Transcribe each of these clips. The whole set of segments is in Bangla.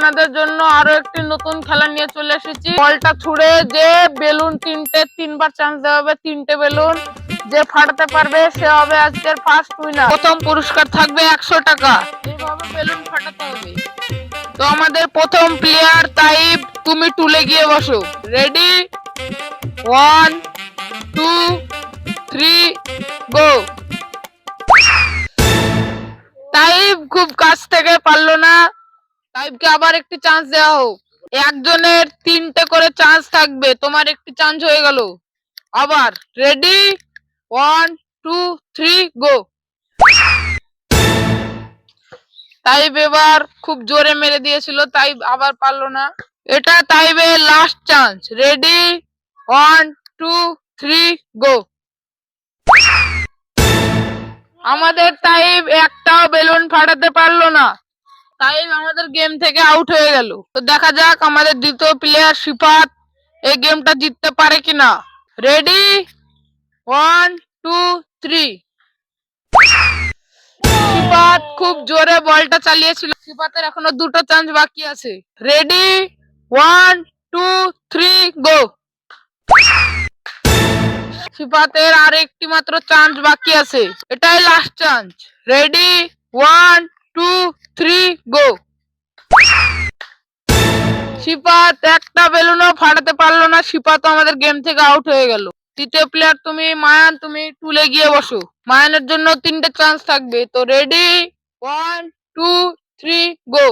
আপনাদের জন্য আরো একটি নতুন খেলা নিয়ে চলে এসেছি। বলটা ছুড়ে যে বেলুন তিনবার চান্স দেওয়া হবে, তিনটে বেলুন যে ফাটাতে পারবে সে হবে আজকের ফার্স্ট উইনার। প্রথম পুরস্কার থাকবে 100 টাকা। এইভাবে বেলুন ফাটাতে হবে। তো আমাদের প্রথম প্লেয়ার তাইব, তুমি টুলে গিয়ে বসো। রেডি, 1 2 3 গো। তাইব খুব কাছ থেকে পারলো না। তাইবকে আবার একটি চান্স দেওয়া হোক। একজনের 3টে করে চান্স থাকবে, তোমার একটি চান্স হয়ে গেল। আবার রেডি, 1 2 3 গো। তাইব এবার খুব জোরে মেরে দিয়েছিল, তাইব আবার পারলো না। এটা তাইবের লাস্ট চান্স। রেডি, 1 2 3 গো। আমাদের তাইব একটাও বেলুন ফাটাতে পারলো না। তাইব আমাদের গেম থেকে আউট হয়ে গেল। তো দেখা যাক আমাদের দ্বিতীয় প্লেয়ার সিফাত এই গেমটা জিততে পারে কিনা। রেডি, 1 2 3। সিফাত খুব জোরে বলটা চালিয়েছিল। সিফাতের এখনো 2টো চান্স বাকি আছে। রেডি, 1 2 3 গো। সিফাতের আর একটি মাত্র চান্স বাকি আছে, এটাই লাস্ট চান্স। রেডি, 1 2 3 গো। সিফাত একটা বেলুনও ফাটাতে পারলো না। সিফাত আমাদের গেম থেকে আউট হয়ে গেল। তৃতীয় প্লেয়ার তুমি মায়ান, তুমি টুলে গিয়ে বসো। মায়ানের জন্য 3টে চান্স থাকবে। তো রেডি, 1 2 3 গো।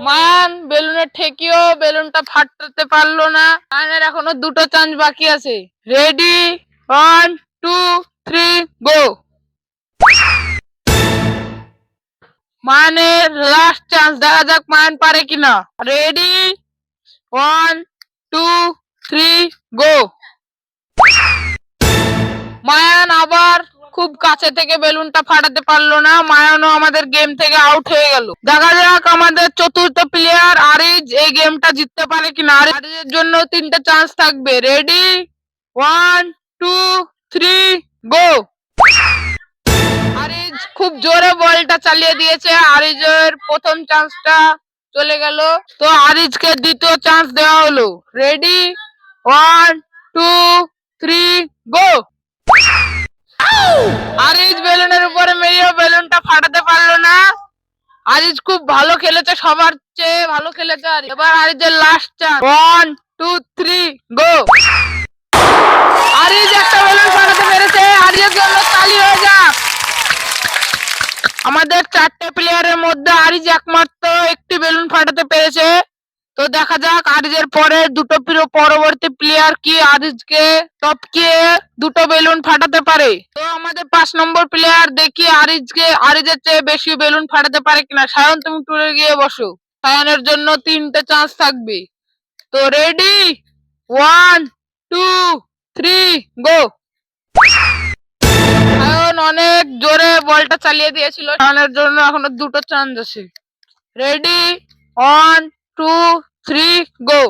মায়ান বেলুনে ঠেকিও বেলুনটা ফাটাতে পারলো না। মায়ানের এখনো 2টো চান্স বাকি আছে। রেডি, 1 2 3 গো। মায়ানের লাস্ট চান্স, দেখা যাক মায়ান পারে কিনা। রেডি, 1 2 3 গো। মায়ান আবার খুব কাছে থেকে বেলুনটা ফাটাতে পারলো না। মায়ানও আমাদের গেম থেকে আউট হয়ে গেল। দেখা যাক আমাদের চতুর্থ প্লেয়ার আরিজ এই গেমটা জিততে পারে কিনা। আরিজের জন্য 3টে চান্স থাকবে। রেডি, 1 2 3 গো। আরিজ খুব জোরে বলটা চালিয়ে দিয়েছে। আরিজের প্রথম চান্সটা চলে গেল। তো আরিজকে দ্বিতীয় চান্স দেওয়া হলো। রেডি, 1 2 3 গো। আরিজ বেলুনের উপরে মেরেও বেলুনটা ফাটাতে পারলো না। আরিজ খুব ভালো খেলেছে, সবার চেয়ে ভালো খেলেছে। এবার আরিজের লাস্ট চান্স, 1 2 3 গো। আরিজ একটা বেলুন ফাটাতে পেরেছে। আরিজের জন্য তালি হয়ে যাক। আমাদের 4টে প্লেয়ারের মধ্যে আরিজ একমাত্র একটি বেলুন ফাটাতে পেরেছে। তো দেখা যাক আরিজের পরে পরবর্তী প্লেয়ার কি আরিজকে টপকিয়ে 2টো বেলুন ফাটাতে পারে। তো আমাদের 5 নম্বর প্লেয়ার দেখি আরিজের চেয়ে বেশি বেলুন ফাটাতে পারে কিনা। সায়ন, তুমি টুলে গিয়ে বসো। সায়নের জন্য 3টে চান্স থাকবে। তো রেডি, 1 2 3 গো। সায়ন অনেক জোরে বলটা চালিয়ে দিয়েছিল। সায়নের জন্য এখনো 2টো চান্স আছে। রেডি, 1 2 3 গো।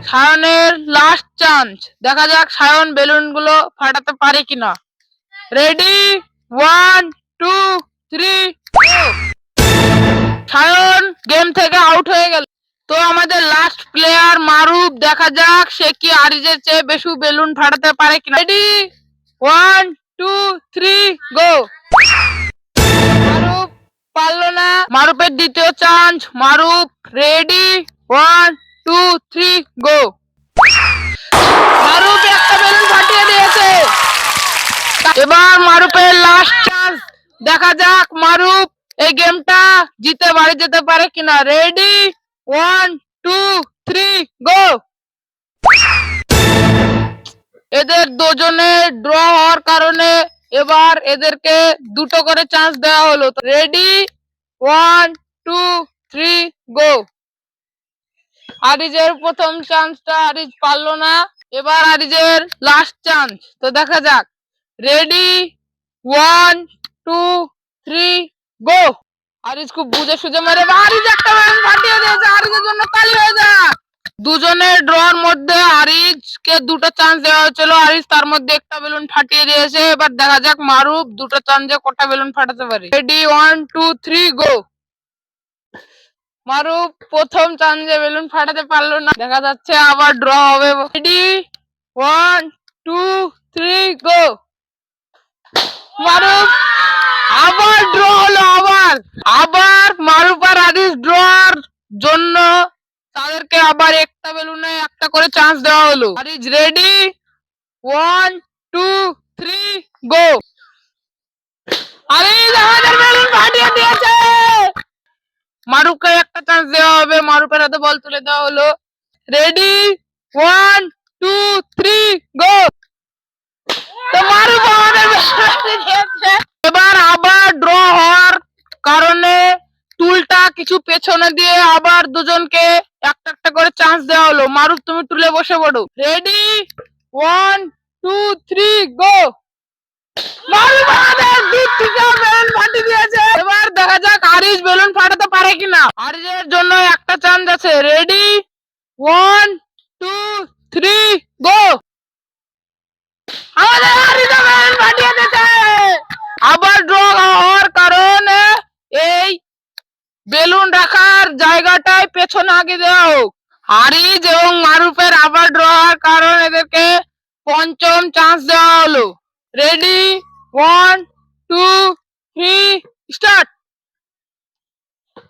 সায়নের লাস্ট চান্স, দেখা যাক সায়ন বেলুনগুলো ফাটাতে পারে কিনা। রেডি, 1 2 3 গো। সায়ন গেম থেকে আউট হয়ে গেল। তো আমাদের লাস্ট প্লেয়ার মারুফ, দেখা যাক সে কি আরিজের চেয়ে বেশি বেলুন ফাটাতে পারে কিনা। রেডি, 1 2 3 গো। মারুফ পারলো না। মারুফের দ্বিতীয় চান্স। মারুফ রেডি, 1 2 3 গো। মারুফ একটা বেলুন ফাটিয়ে দিয়েছে। এবার মারুফের লাস্ট চান্স, দেখা যাক মারুফ এই গেমটা জিতে বাড়ি যেতে পারে কিনা। রেডি, 1 2 3 গো। এদের দুজনে ড্র হওয়ার কারণে এবার এদেরকে 2টো করে চান্স দেওয়া হলো। রেডি, 1 2 3 গো। আরিজের প্রথম চান্সটা আরিজ পারলো না। এবার আরিজের লাস্ট চান্স। তো দেখা যাক। রেডি, 1 2 3 গো। আরিজ খুব বুঝে সুঝে মেরে আরিজ একটা বেলুন ফাটিয়ে দিয়েছে। আরিজের জন্য তালি হয়ে যাক। দুজনের ড্রর মধ্যে আরিজকে 2টো চান্স দেওয়া হয়েছিল। আরিজ তার মধ্যে একটা বেলুন ফাটিয়ে দিয়েছে। এবার দেখা যাক মারুফ 2টো চান্সে কটা বেলুন ফাটাতে পারে। রেডি, 1 2 3 গো। মারুফ প্রথম চান্সে বেলুন ফাটাতে পারলো না, দেখা যাচ্ছে আবার ড্র হবে। রেডি, 1 2 3 গো। মারুফ আবার ড্র হলো, আবার আবার মারুফ আর আদিস ড্রর জন্য তাদেরকে আবার একটা বেলুনে একটা করে চান্স দেওয়া হলো। আরিজ রেডি, 1 2 3 গো। আরিজ আমাদের বেলুন ফাটিয়ে দিয়েছে। মারুফকে একটা চান্স দেওয়া হবে, মারুফের হাতে বল তুলে দেওয়া হলো। রেডি, 1 2 3 গো। তো মারুফ আমাদের বেলুন ফাটিয়ে দিয়েছে। এবার আবার ড্র হওয়ার কারণে টুলটা কিছু পেছনে দিয়ে আবার দুজনকে একটা একটা করে চান্স দেওয়া হলো। মারুফ তুমি টুলে বসে পড়ো। রেডি, 1 2 3 গো। মারুফ আমাদের দূর থেকে বেলুন ফাটিয়ে দিয়েছে। এবার দেখা যাক আরিশ বেলুন ফাটাতে পারে কিনা। আরিশের জন্য একটা চান্স আছে। রেডি, 1 2 3 গো। আমাদের আরিশ বেলুন ফাটিয়ে দিয়েছে। আবার ড্র হওয়ার কারণে এই বেলুন রাখার জায়গাটায় পেছনে আগে দেওয়া হোক। আরিজ এবং মারুফের আবার ড্র হওয়ার কারণে এদেরকে পঞ্চম চান্স দেওয়া হলো। Ready, 1 2 3 start.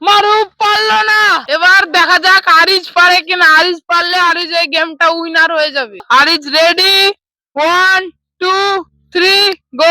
মারুফ পারলো না। এবার দেখা যাক আরিজ পারে কিনা। আরিজ পারলে আরিজ এই গেমটা উইনার হয়ে যাবে। আরিজ রেডি, 1 2 3 গো।